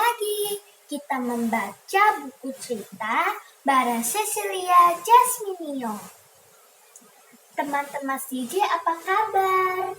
lagi kita membaca buku cerita bareng Cecilia Jasminio. Teman-teman CJ apa kabar?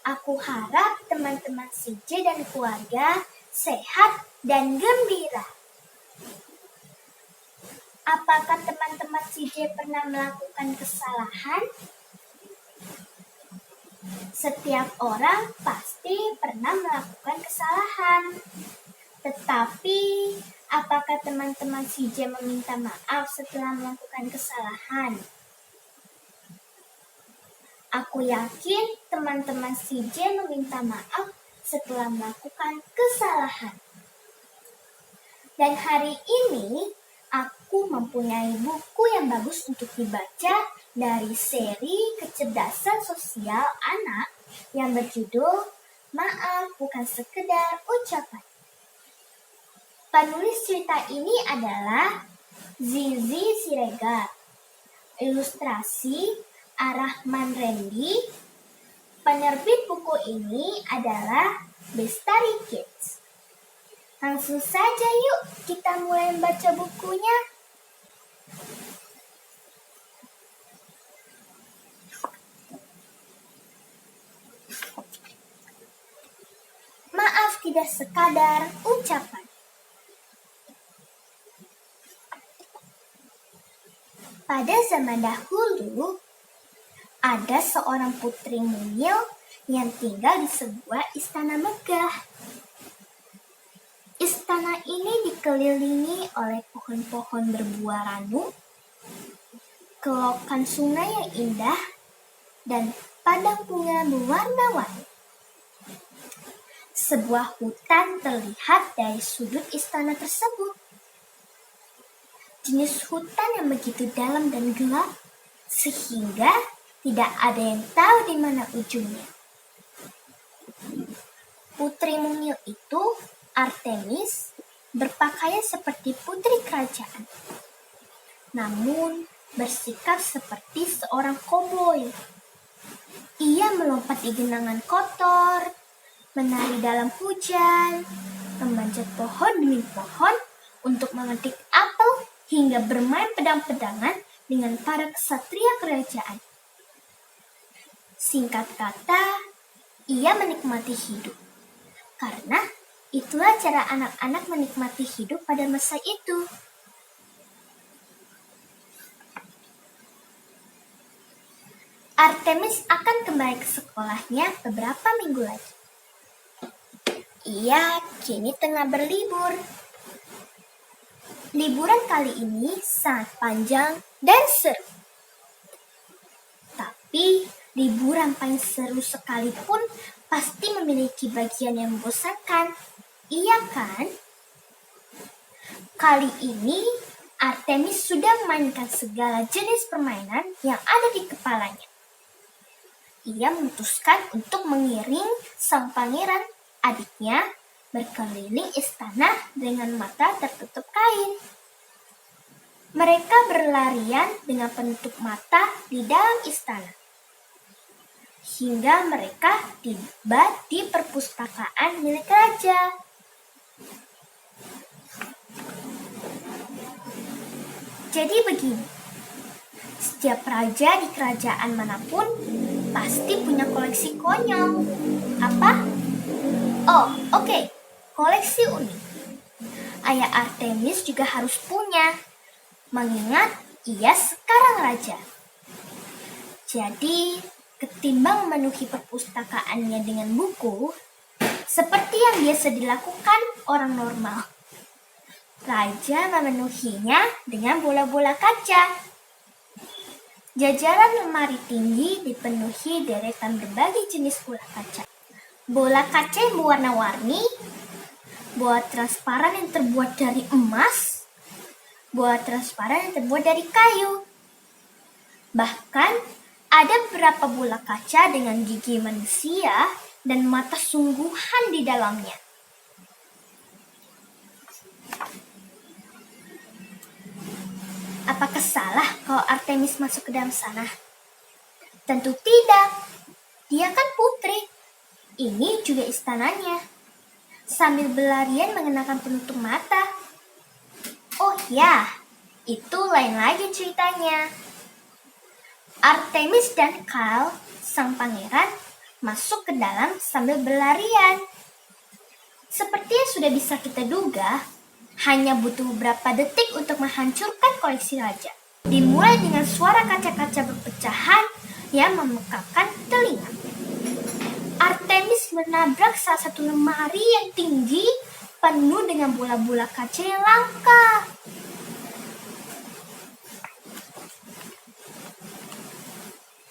Aku harap teman-teman CJ dan keluarga sehat dan gembira. Apakah teman-teman CJ pernah melakukan kesalahan? Setiap orang pasti pernah melakukan kesalahan. Tetapi, apakah teman-teman CJ meminta maaf setelah melakukan kesalahan? Aku yakin teman-teman CJ meminta maaf setelah melakukan kesalahan. Dan hari ini, aku mempunyai buku yang bagus untuk dibaca dari seri kecerdasan sosial anak yang berjudul Maaf Bukan Sekedar Ucapan. Penulis cerita ini adalah Zizi Siregar. Ilustrasi Ar-Rahman Rendy. Penerbit buku ini adalah Bestari Kids. Langsung saja yuk kita mulai membaca bukunya. Maaf tidak sekadar ucapan. Pada zaman dahulu, ada seorang putri mungil yang tinggal di sebuah istana megah. Istana ini dikelilingi oleh pohon-pohon berbuah ranu, kelokan sungai yang indah, dan padang bunga berwarna-warni. Sebuah hutan terlihat dari sudut istana tersebut. Jenis hutan yang begitu dalam dan gelap, sehingga tidak ada yang tahu di mana ujungnya. Putri mungil itu, Artemis, berpakaian seperti putri kerajaan, namun bersikap seperti seorang koboi. Ia melompat di genangan kotor, menari dalam hujan, memanjat pohon demi pohon untuk memetik apel hingga bermain pedang-pedangan dengan para ksatria kerajaan. Singkat kata, ia menikmati hidup. Karena itulah cara anak-anak menikmati hidup pada masa itu. Artemis akan kembali ke sekolahnya beberapa minggu lagi. Ia kini tengah berlibur. Liburan kali ini sangat panjang dan seru. Tapi liburan paling seru sekalipun pasti memiliki bagian yang membosankan. Iya kan? Kali ini Artemis sudah memainkan segala jenis permainan yang ada di kepalanya. Ia memutuskan untuk mengiring sang pangeran adiknya berkeliling istana dengan mata tertutup kain. Mereka berlarian dengan penutup mata di dalam istana. Hingga mereka tiba di perpustakaan milik raja. Jadi begini, setiap raja di kerajaan manapun pasti punya koleksi konyol. Apa? Oh, oke. Koleksi unik. Ayah Artemis juga harus punya, mengingat ia sekarang raja. Jadi, ketimbang memenuhi perpustakaannya dengan buku, seperti yang biasa dilakukan orang normal, raja memenuhinya dengan bola-bola kaca. Jajaran lemari tinggi dipenuhi deretan berbagai jenis bola kaca. Bola kaca yang berwarna-warni, bola transparan yang terbuat dari emas, bola transparan yang terbuat dari kayu. Bahkan ada beberapa bola kaca dengan gigi manusia dan mata sungguhan di dalamnya. Apakah salah kalau Artemis masuk ke dalam sana? Tentu tidak. Dia kan putri. Ini juga istananya. sambil berlarian mengenakan penutup mata. Oh ya, itu lain lagi ceritanya. Artemis dan Kyle, sang pangeran, masuk ke dalam sambil berlarian. Seperti yang sudah bisa kita duga, hanya butuh beberapa detik untuk menghancurkan koleksi raja. Dimulai dengan suara kaca-kaca berpecahan yang memekakan telinga. Artemis menabrak salah satu lemari yang tinggi penuh dengan bola-bola kaca yang langka.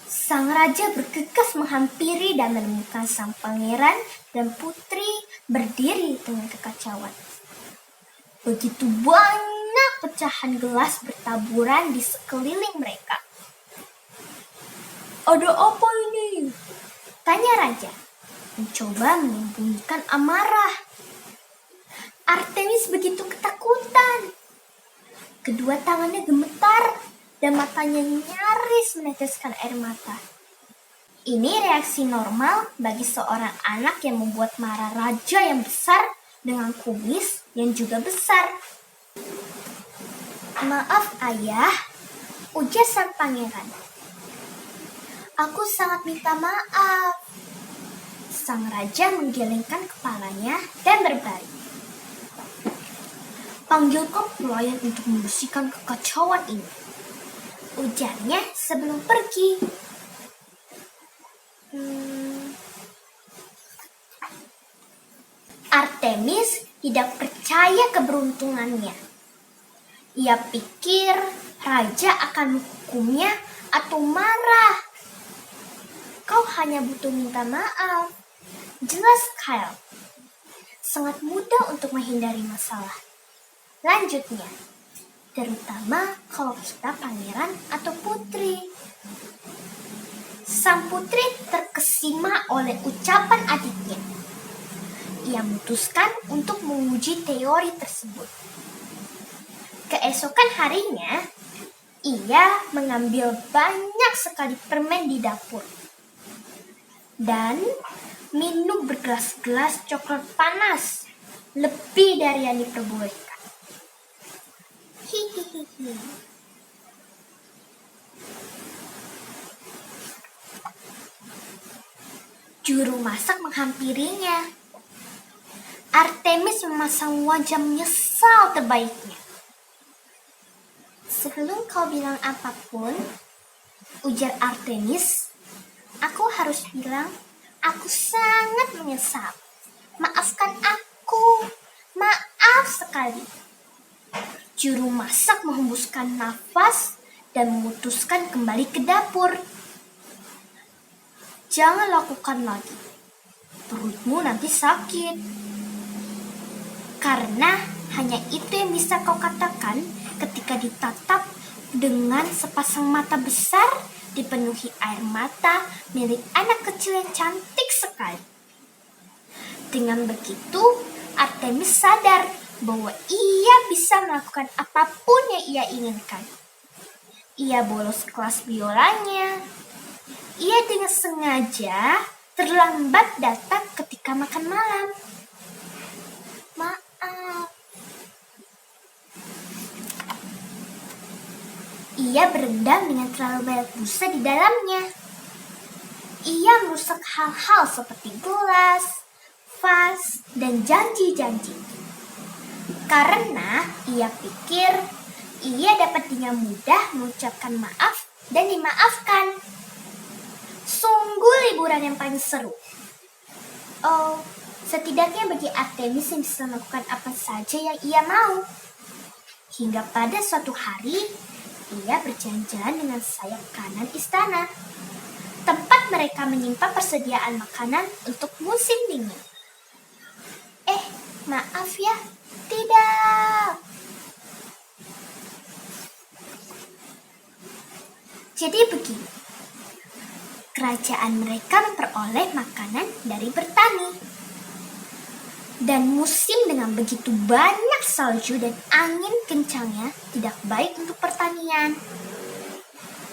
Sang raja bergegas menghampiri dan menemukan sang pangeran dan putri berdiri dengan kekacauan. Begitu banyak pecahan gelas bertaburan di sekeliling mereka. "Ada apa ini?" tanya raja, mencoba menyembunyikan amarah. Artemis begitu ketakutan. Kedua tangannya gemetar dan matanya nyaris meneteskan air mata. Ini reaksi normal bagi seorang anak yang membuat marah raja yang besar dengan kumis yang juga besar. "Maaf ayah," ujar sang pangeran. "Aku sangat minta maaf." Sang raja menggelengkan kepalanya dan berbaring. "Panggilkan pelayan untuk membersihkan kekacauan ini," ujarnya sebelum pergi. Artemis tidak percaya keberuntungannya. Ia pikir raja akan menghukumnya atau marah. "Kau hanya butuh minta maaf," jelas Kyle. "Sangat mudah untuk menghindari masalah. Lanjutnya, terutama kalau kita pangeran atau putri." Sang putri terkesima oleh ucapan adiknya. Ia memutuskan untuk menguji teori tersebut. Keesokan harinya, ia mengambil banyak sekali permen di dapur dan minum bergelas-gelas coklat panas, lebih dari yang diperbolehkan. Hihihi. Juru masak menghampirinya. Artemis memasang wajah menyesal terbaiknya. "Sebelum kau bilang apapun," ujar Artemis, "aku harus bilang aku sangat menyesal. Maafkan aku, maaf sekali." Juru masak menghembuskan nafas dan memutuskan kembali ke dapur. "Jangan lakukan lagi. Perutmu nanti sakit." Karena hanya itu yang bisa kau katakan ketika ditatap dengan sepasang mata besar dipenuhi air mata milik anak kecil yang cantik sekali. Dengan begitu, Artemis sadar bahwa ia bisa melakukan apapun yang ia inginkan. Ia bolos kelas biolanya. Ia dengan sengaja terlambat datang ketika makan malam. "Maaf." Ia berendam dengan terlalu banyak busa di dalamnya. Ia merusak hal-hal seperti gelas, vas, dan janji-janji. Karena ia pikir ia dapat dengan mudah mengucapkan maaf dan dimaafkan. Sungguh liburan yang paling seru. Oh, setidaknya bagi Artemis yang bisa melakukan apa saja yang ia mau. Hingga pada suatu hari, ia berjalan-jalan dengan sayap kanan istana. Tempat mereka menyimpan persediaan makanan untuk musim dingin. Maaf ya, tidak. Jadi begini, kerajaan mereka memperoleh makanan dari bertani. Dan musim dengan begitu banyak salju dan angin kencangnya tidak baik untuk pertanian.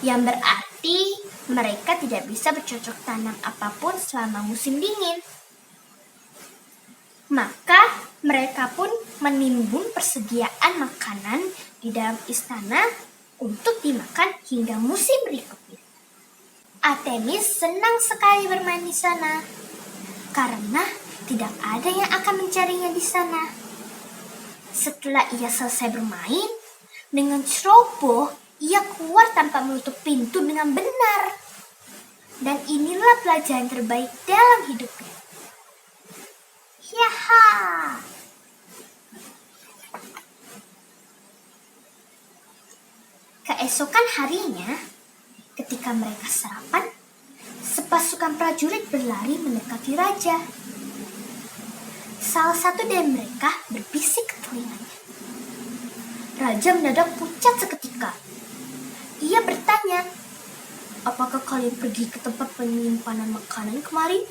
Yang berarti mereka tidak bisa bercocok tanam apapun selama musim dingin. Maka mereka pun menimbun persediaan makanan di dalam istana untuk dimakan hingga musim berikutnya. Artemis senang sekali bermain di sana karena tidak ada yang akan mencarinya di sana. Setelah ia selesai bermain, dengan ceroboh ia keluar tanpa menutup pintu dengan benar. Dan inilah pelajaran terbaik dalam hidupnya. Yaha! Keesokan harinya, ketika mereka sarapan, sepasukan prajurit berlari mendekati raja. Salah satu dari mereka berbisik ke telinganya. Raja mendadak pucat seketika. Ia bertanya, "Apakah kalian pergi ke tempat penyimpanan makanan kemarin?"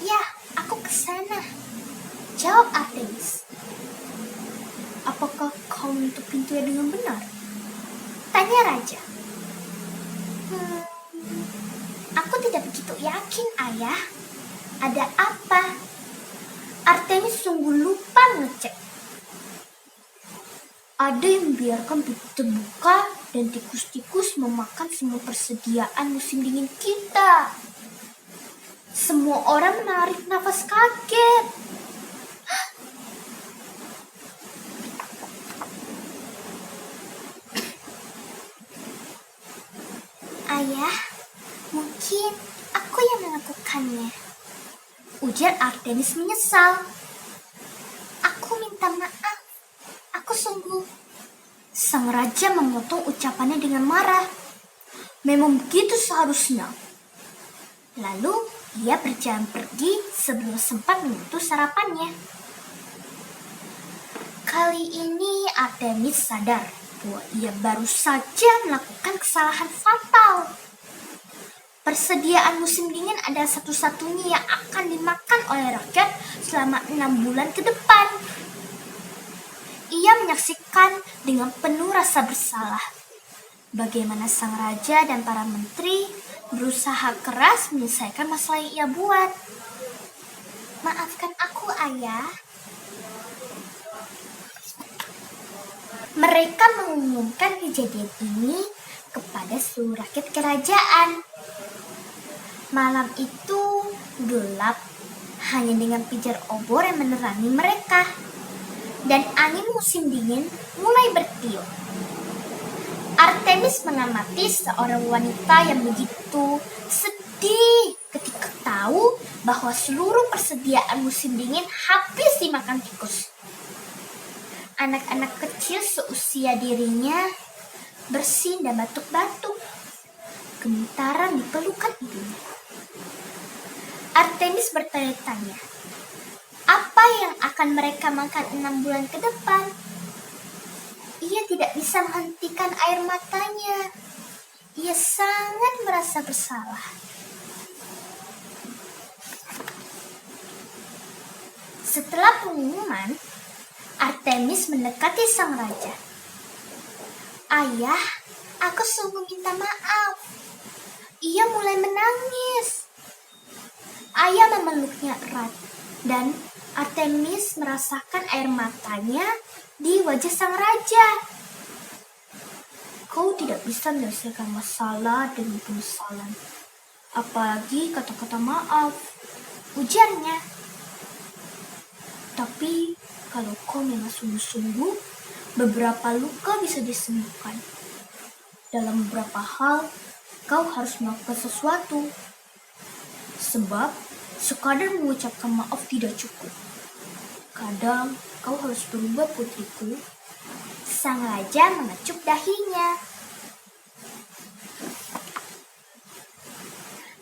"Ya, aku ke sana," jawab Artemis. "Apakah kau menutup pintunya dengan benar?" tanya raja. Aku tidak begitu yakin, Ayah. Ada apa?" Artemis sungguh lupa ngecek. "Ada yang membiarkan pintu terbuka dan tikus-tikus memakan semua persediaan musim dingin kita." Semua orang menarik nafas kaget. "Ayah, mungkin aku yang melakukannya," ujar Artemis menyesal. "Aku minta maaf. Aku sungguh..." Sang raja memotong ucapannya dengan marah. Memang begitu seharusnya. Lalu ia berjalan pergi sebelum sempat menyentuh sarapannya. Kali ini Artemis sadar bahwa ia baru saja melakukan kesalahan fatal. Persediaan musim dingin adalah satu-satunya yang akan dimakan oleh rakyat selama 6 bulan ke depan. Ia menyaksikan dengan penuh rasa bersalah bagaimana sang raja dan para menteri berusaha keras menyelesaikan masalah yang ia buat. "Maafkan aku, Ayah." Mereka mengumumkan kejadian ini kepada seluruh rakyat kerajaan. Malam itu gelap, hanya dengan pijar obor yang menerangi mereka. Dan angin musim dingin mulai bertiup. Artemis mengamati seorang wanita yang begitu sedih ketika tahu bahwa seluruh persediaan musim dingin habis dimakan tikus. Anak-anak kecil seusia dirinya bersin dan batuk-batuk, gemetaran di pelukan ibunya. Artemis bertanya-tanya, apa yang akan mereka makan 6 bulan ke depan? Ia tidak bisa menghentikan air matanya. Ia sangat merasa bersalah. Setelah pengumuman, Artemis mendekati sang raja. "Ayah, aku sungguh minta maaf." Ia mulai menangis. Ayah memeluknya erat dan Artemis merasakan air matanya di wajah sang raja. "Kau tidak bisa menyelesaikan masalah dengan penyesalan, apalagi kata-kata maaf," ujarnya. "Tapi kalau kau memang sungguh-sungguh, beberapa luka bisa disembuhkan. Dalam beberapa hal, kau harus melakukan sesuatu. Sebab sekadar mengucapkan maaf tidak cukup. Kadang kau harus berubah, putriku." Sang raja mengecup dahinya.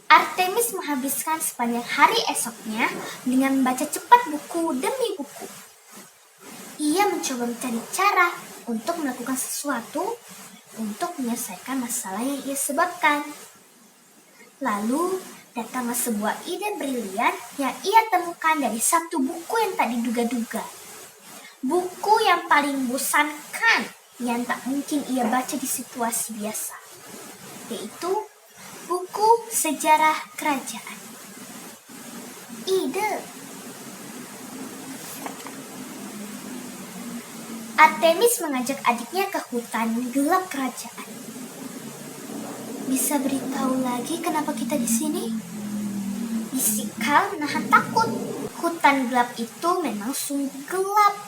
Artemis menghabiskan sepanjang hari esoknya dengan membaca cepat buku demi buku. Ia mencoba mencari cara untuk melakukan sesuatu untuk menyelesaikan masalah yang ia sebabkan. Lalu datanglah sebuah ide brilian yang ia temukan dari satu buku yang tak diduga-duga. Buku yang paling membosankan yang tak mungkin ia baca di situasi biasa, yaitu buku sejarah kerajaan. Ide Artemis mengajak adiknya ke hutan gelap kerajaan. Bisa beritahu lagi kenapa kita di sini? Bisik Kal menahan takut. Hutan gelap itu memang sungguh gelap,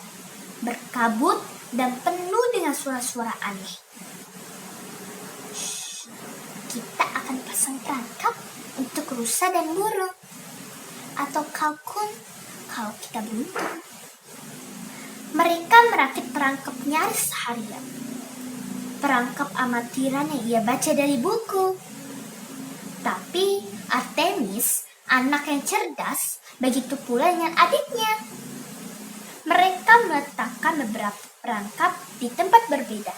berkabut dan penuh dengan suara-suara aneh. Shh, kita akan pasang perangkap untuk rusa dan burung, atau kalkun kalau kita beruntung. Mereka merakit perangkap nyaris seharian. Perangkap amatiran yang ia baca dari buku. Tapi Artemis, anak yang cerdas, begitu pula dengan adiknya. Mereka meletakkan beberapa perangkap di tempat berbeda.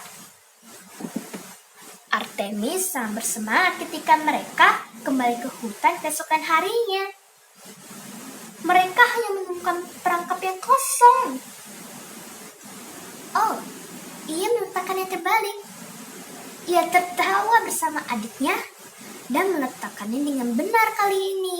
Artemis sangat bersemangat ketika mereka kembali ke hutan keesokan harinya. Mereka hanya menemukan perangkap yang kosong. Oh, ia meletakkannya terbalik. Ia tertawa bersama adiknya dan meletakkannya dengan benar kali ini.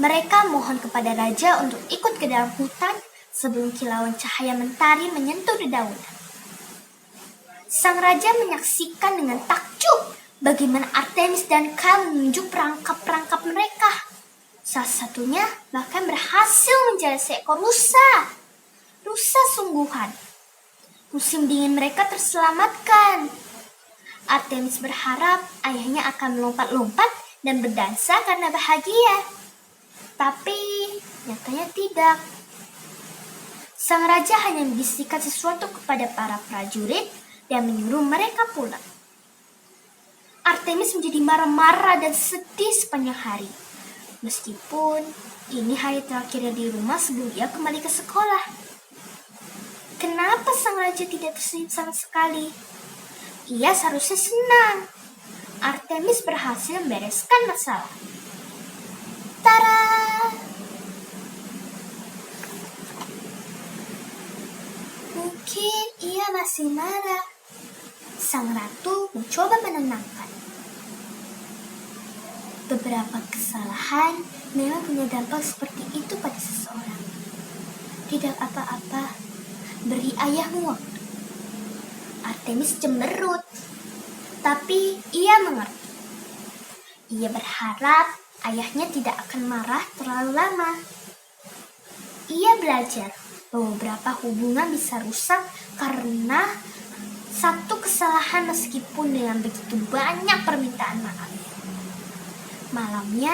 Mereka mohon kepada raja untuk ikut ke dalam hutan sebelum kilauan cahaya mentari menyentuh dedaunan. Sang raja menyaksikan dengan takjub bagaimana Artemis dan Kal menunjuk perangkap-perangkap mereka. Salah satunya bahkan berhasil menjadi seekor rusa. Rusa sungguhan. Musim dingin mereka terselamatkan. Artemis berharap ayahnya akan melompat-lompat dan berdansa karena bahagia. Tapi nyatanya tidak. Sang raja hanya membisikkan sesuatu kepada para prajurit dan menyuruh mereka pulang. Artemis menjadi marah-marah dan sedih sepanjang hari. Meskipun ini hari terakhirnya di rumah sebelum ia kembali ke sekolah. Kenapa sang raja tidak tersenyum sama sekali? Ia seharusnya senang. Artemis berhasil membereskan masalah. Tara! Mungkin ia masih marah. Sang ratu mencoba menenangkan. Beberapa kesalahan memang punya dampak seperti itu pada seseorang. Tidak apa-apa, beri ayahmu waktu. Artemis cemberut, tapi ia mengerti. Ia berharap ayahnya tidak akan marah terlalu lama. Ia belajar bahwa beberapa hubungan bisa rusak karena satu kesalahan meskipun dengan begitu banyak permintaan maaf. Malamnya,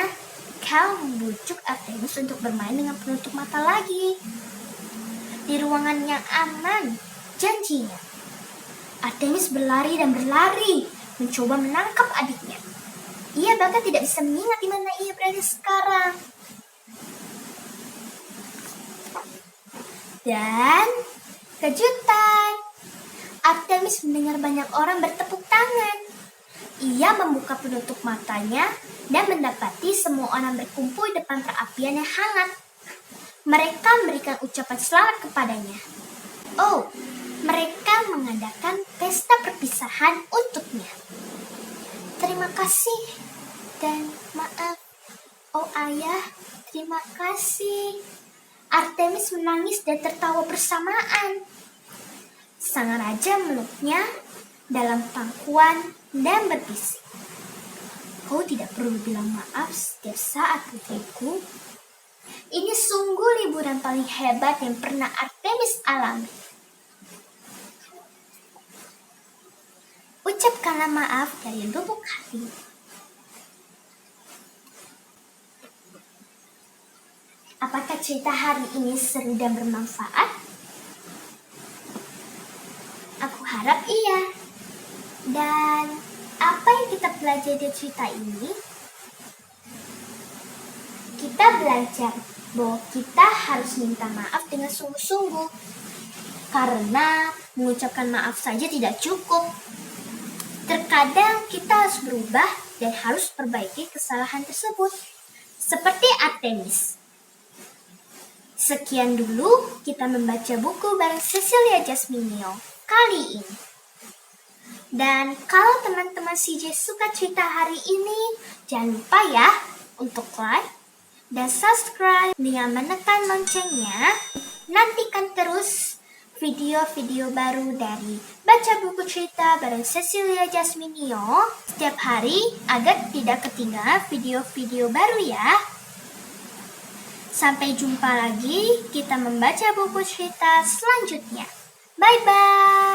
Kal membujuk Artemis untuk bermain dengan penutup mata lagi. Di ruangan yang aman, janjinya. Artemis berlari dan berlari, mencoba menangkap adiknya. Ia bahkan tidak bisa mengingat di mana ia berada sekarang. Dan kejutan, Artemis mendengar banyak orang bertepuk tangan. Ia membuka penutup matanya dan mendapati semua orang berkumpul di depan perapian yang hangat. Mereka memberikan ucapan selamat kepadanya. Oh, mereka mengadakan pesta perpisahan untuknya. Terima kasih dan maaf. Oh ayah, terima kasih. Artemis menangis dan tertawa bersamaan. Sang raja meluknya dalam pangkuan dan berbisik. Kau tidak perlu bilang maaf setiap saat, putriku. Ini sungguh liburan paling hebat yang pernah Artemis alami. Ucapkanlah maaf dari lubuk hati. Apakah cerita hari ini seru dan bermanfaat? Aku harap iya. Dan apa yang kita pelajari dari cerita ini? Kita belajar bahwa kita harus minta maaf dengan sungguh-sungguh. Karena mengucapkan maaf saja tidak cukup. Terkadang kita harus berubah dan harus perbaiki kesalahan tersebut. Seperti Artemis. Sekian dulu kita membaca buku bareng Cecilia Jasminio kali ini. Dan kalau teman-teman CJ suka cerita hari ini, jangan lupa ya untuk like dan subscribe dengan menekan loncengnya. Nantikan terus video-video baru dari Baca Buku Cerita bareng Cecilia Jasminio setiap hari agar tidak ketinggalan video-video baru ya. Sampai jumpa lagi kita membaca buku cerita selanjutnya. Bye-bye.